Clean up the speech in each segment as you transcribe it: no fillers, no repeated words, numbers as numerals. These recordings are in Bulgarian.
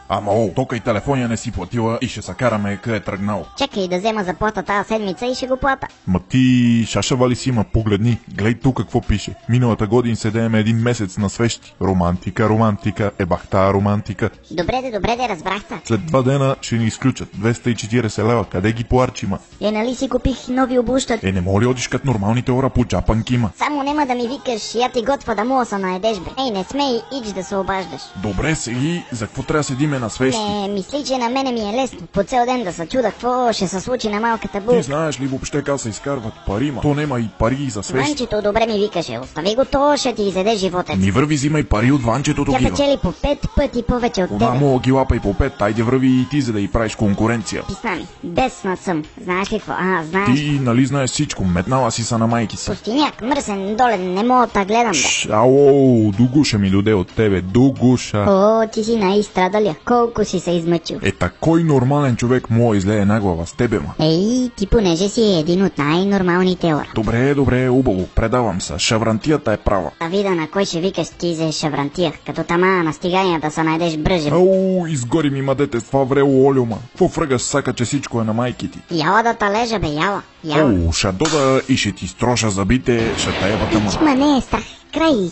Ама тока и телефония не си платила и ще се караме къде е тръгнал. Чакай да взема заплата тази седмица и ще го плата. Ма ти шашава ли си, ма погледни, гледай тук какво пише. Миналата година седеме един месец на свещи. Романтика, романтика, бахта романтика. Добре, разбрахте. След 2 дена ще ни изключат. 240 лева, къде ги поарчи, ма? Нали си купих нови обуща. Не моли одиш като нормалните хора по джапанки, ма. Само нема да ми викаш, я ти готва да мога се наедеш, бе. Не смей, ич да се обаждаш. Добре, сега, за какво трябва да седиме на свещи? Не, мисли, че на мене ми е лесно. По цел ден да се чуда какво ще се случи на малката булка. Ти знаеш ли въобще как се изкарват пари, ма? То нема и пари за свещи. Ванчето добре ми викаше, остави го, то ще ти изеде животец. Ми върви, взимай пари от Ванчето Тя тогива. печели по 5 пъти повече от тебе. Мамо, ги лапай по 5, айде върви и ти, за да й правиш конкуренция. Писна ми, деснат съм. Знаеш ли какво? Знаеш. Ти нали знаеш всичко, метнала си са на майки си. Пустиняк, мръсен, долен, не мога да гледам, бе. Ало, до гуша ми доде от тебе, до гуша. О, ти си най-страдалия. Колко си се измъчил. Кой нормален човек може излее на глава с тебе, ма? Ей, ти понеже си един от най-нормалните хора. Добре, убаво, предавам се. Шаврантията е права. А вида на кой ще викаш ти за шаврантия, като тама на стигания да се найдеш бръжен. Ау, изгори ми мадете с това врело олюма. Какво фръгаш сака, че всичко е на майки ти? Яла да та лежа, бе, яла. Оу, ще дода и ще ти строша зъбите, ще таебата му. Ма не е страх. Край,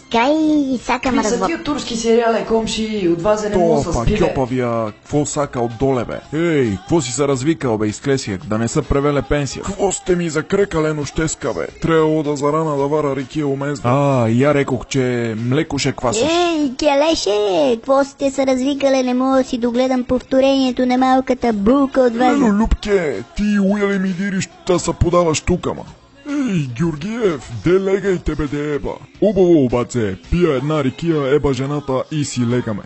сакам Какви са тия турски сериали, комши, от вас не мога да се спи, бе? Кьопавия, какво сака от доле, бе? Ей, какво си се развикал, бе, изклесияк, да не са превеле пенсия? Какво сте ми закрекале нощеска, бе? Трябвало да зарана да вара рекия умезда. Я рекох, че млеко ще квасиш. Ей, келеше, какво сте се развикале, не мога да си догледам повторението на малката булка от вас. Лело, Любке, ти уяли ми дириш да се подаваш тука, ма. Ей, Георгиев, де легайте, бе, де еба. Убаво, обаце, пия една рекия, еба жената и си легаме.